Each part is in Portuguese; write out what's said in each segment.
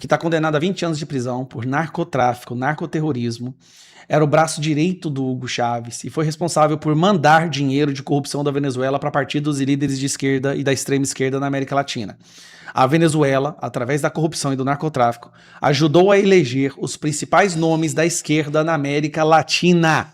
que está condenado a 20 anos de prisão por narcotráfico, narcoterrorismo, era o braço direito do Hugo Chávez e foi responsável por mandar dinheiro de corrupção da Venezuela para partidos e líderes de esquerda e da extrema esquerda na América Latina. A Venezuela, através da corrupção e do narcotráfico, ajudou a eleger os principais nomes da esquerda na América Latina.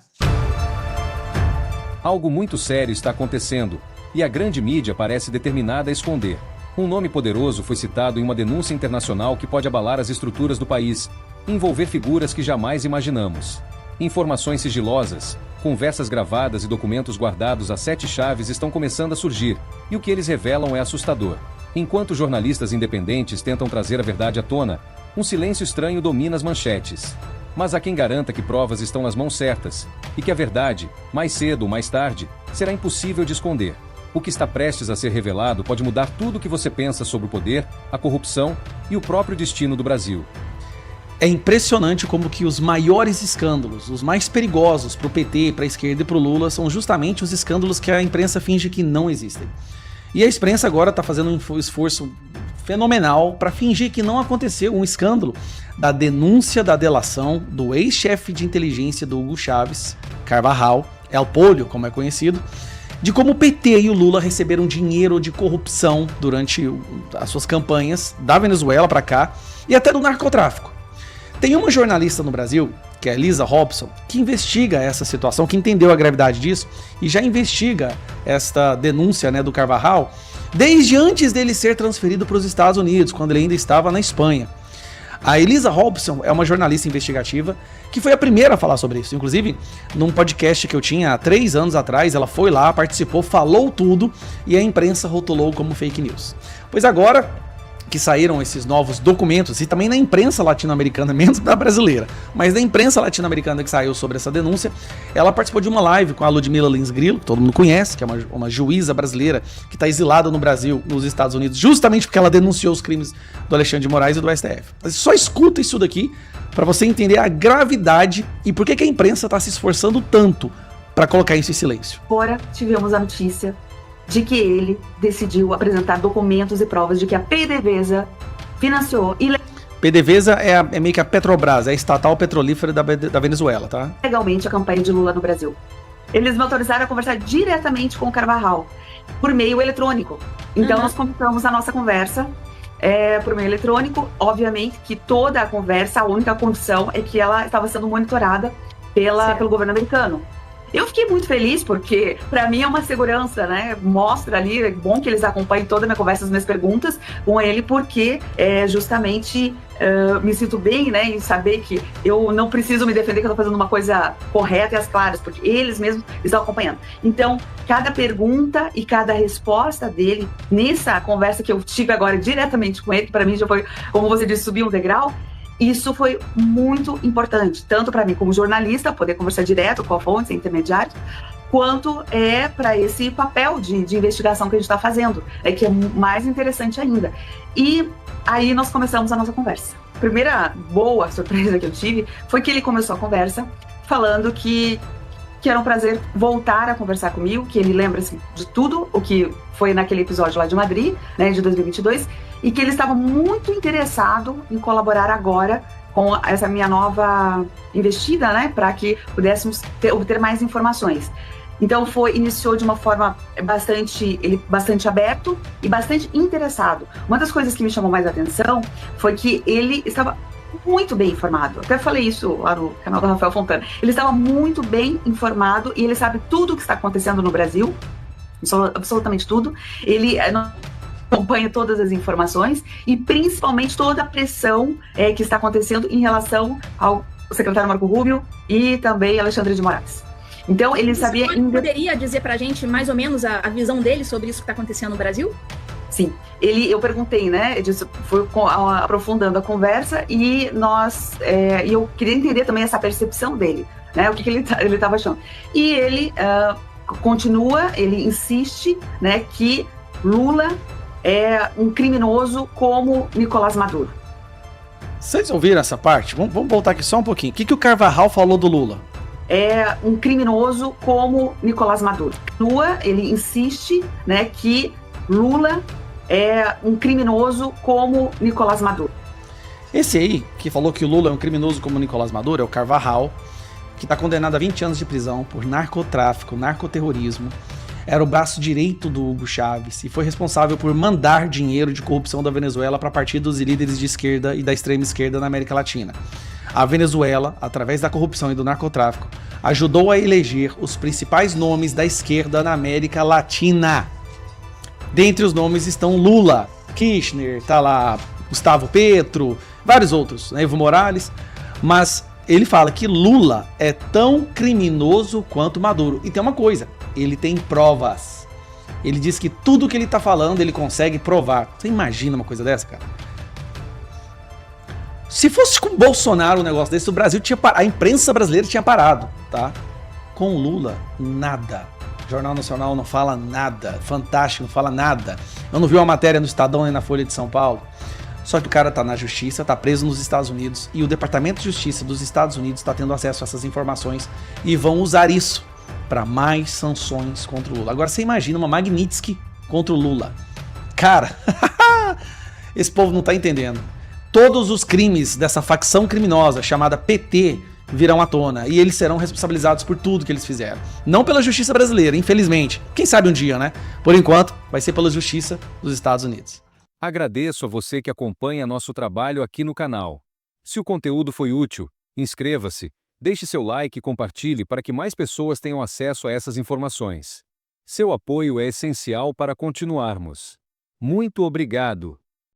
Algo muito sério está acontecendo, e a grande mídia parece determinada a esconder. Um nome poderoso foi citado em uma denúncia internacional que pode abalar as estruturas do país, envolver figuras que jamais imaginamos. Informações sigilosas, conversas gravadas e documentos guardados a 7 chaves estão começando a surgir, e o que eles revelam é assustador. Enquanto jornalistas independentes tentam trazer a verdade à tona, um silêncio estranho domina as manchetes. Mas há quem garanta que provas estão nas mãos certas, e que a verdade, mais cedo ou mais tarde, será impossível de esconder. O que está prestes a ser revelado pode mudar tudo o que você pensa sobre o poder, a corrupção e o próprio destino do Brasil. É impressionante como que os maiores escândalos, os mais perigosos para o PT, para a esquerda e para o Lula, são justamente os escândalos que a imprensa finge que não existem. E a imprensa agora está fazendo um esforço fenomenal para fingir que não aconteceu um escândalo da denúncia da delação do ex-chefe de inteligência do Hugo Chávez, Carvajal, El Pollo, como é conhecido, de como o PT e o Lula receberam dinheiro de corrupção durante as suas campanhas da Venezuela para cá e até do narcotráfico. Tem uma jornalista no Brasil, que é a Elisa Robson, que investiga essa situação, que entendeu a gravidade disso e já investiga esta denúncia, né, do Carvajal desde antes dele ser transferido para os Estados Unidos, quando ele ainda estava na Espanha. A Elisa Robson é uma jornalista investigativa que foi a primeira a falar sobre isso. Inclusive, num podcast que eu tinha há 3 anos atrás, ela foi lá, participou, falou tudo e a imprensa rotulou como fake news. Pois agora que saíram esses novos documentos, e também na imprensa latino-americana, menos da brasileira, mas na imprensa latino-americana que saiu sobre essa denúncia, ela participou de uma live com a Ludmila Lins Grillo, que todo mundo conhece, que é uma juíza brasileira que está exilada no Brasil, nos Estados Unidos, justamente porque ela denunciou os crimes do Alexandre de Moraes e do STF. Mas só escuta isso daqui para você entender a gravidade e por que a imprensa está se esforçando tanto para colocar isso em silêncio. Agora tivemos a notícia de que ele decidiu apresentar documentos e provas de que a PDVSA financiou PDVSA é meio que a Petrobras, é a estatal petrolífera da Venezuela, tá? Legalmente a campanha de Lula no Brasil. Eles me autorizaram a conversar diretamente com o Carvajal, por meio eletrônico. Então nós começamos a nossa conversa por meio eletrônico. Obviamente que toda a conversa, a única condição é que ela estava sendo monitorada pelo governo americano. Eu fiquei muito feliz porque, para mim, é uma segurança, né? Mostra ali, é bom que eles acompanhem toda a minha conversa, as minhas perguntas com ele, porque justamente me sinto bem, né? Em saber que eu não preciso me defender, que eu estou fazendo uma coisa correta e às claras, porque eles mesmos estão acompanhando. Então, cada pergunta e cada resposta dele, nessa conversa que eu tive agora diretamente com ele, que para mim já foi, como você disse, subir um degrau. Isso foi muito importante, tanto para mim como jornalista, poder conversar direto com a fonte, intermediário, quanto para esse papel de investigação que a gente está fazendo, que é mais interessante ainda. E aí nós começamos a nossa conversa. A primeira boa surpresa que eu tive foi que ele começou a conversa falando que era um prazer voltar a conversar comigo, que ele lembra-se de tudo o que foi naquele episódio lá de Madrid, né, de 2022, e que ele estava muito interessado em colaborar agora com essa minha nova investida, né, para que pudéssemos obter mais informações. Então iniciou de uma forma bastante aberto e bastante interessado. Uma das coisas que me chamou mais a atenção foi que ele estava muito bem informado. Até falei isso lá no canal do Rafael Fontana. Ele estava muito bem informado e ele sabe tudo o que está acontecendo no Brasil, absolutamente tudo. Ele acompanha todas as informações e principalmente toda a pressão que está acontecendo em relação ao secretário Marco Rubio e também Alexandre de Moraes. Então ele sabia... Poderia dizer pra gente mais ou menos a visão dele sobre isso que está acontecendo no Brasil? Sim, eu perguntei, né, foi aprofundando a conversa e eu queria entender também essa percepção dele, né, o que ele estava achando. E ele ele insiste, né, que Lula é um criminoso como Nicolás Maduro. Vocês ouviram essa parte? Vamos voltar aqui só um pouquinho. O que o Carvajal falou do Lula? É um criminoso como Nicolás Maduro. Lula, ele insiste, né, que Lula é um criminoso como Nicolás Maduro. Esse aí, que falou que o Lula é um criminoso como o Nicolás Maduro, é o Carvajal, que está condenado a 20 anos de prisão por narcotráfico, narcoterrorismo. Era o braço direito do Hugo Chávez e foi responsável por mandar dinheiro de corrupção da Venezuela para partidos e líderes de esquerda e da extrema esquerda na América Latina. A Venezuela, através da corrupção e do narcotráfico, ajudou a eleger os principais nomes da esquerda na América Latina. Dentre os nomes estão Lula, Kirchner, tá lá Gustavo Petro, vários outros, né, Evo Morales, mas ele fala que Lula é tão criminoso quanto Maduro. E tem uma coisa, ele tem provas. Ele diz que tudo que ele tá falando ele consegue provar. Você imagina uma coisa dessa, cara? Se fosse com Bolsonaro um negócio desse, o Brasil tinha a imprensa brasileira tinha parado, tá? Com Lula, nada. O Jornal Nacional não fala nada, Fantástico não fala nada. Eu não vi uma matéria no Estadão nem na Folha de São Paulo. Só que o cara tá na justiça, tá preso nos Estados Unidos e o Departamento de Justiça dos Estados Unidos tá tendo acesso a essas informações e vão usar isso para mais sanções contra o Lula. Agora você imagina uma Magnitsky contra o Lula. Cara, esse povo não tá entendendo. Todos os crimes dessa facção criminosa chamada PT virão à tona e eles serão responsabilizados por tudo que eles fizeram. Não pela justiça brasileira, infelizmente. Quem sabe um dia, né? Por enquanto, vai ser pela justiça dos Estados Unidos. Agradeço a você que acompanha nosso trabalho aqui no canal. Se o conteúdo foi útil, inscreva-se, deixe seu like e compartilhe para que mais pessoas tenham acesso a essas informações. Seu apoio é essencial para continuarmos. Muito obrigado!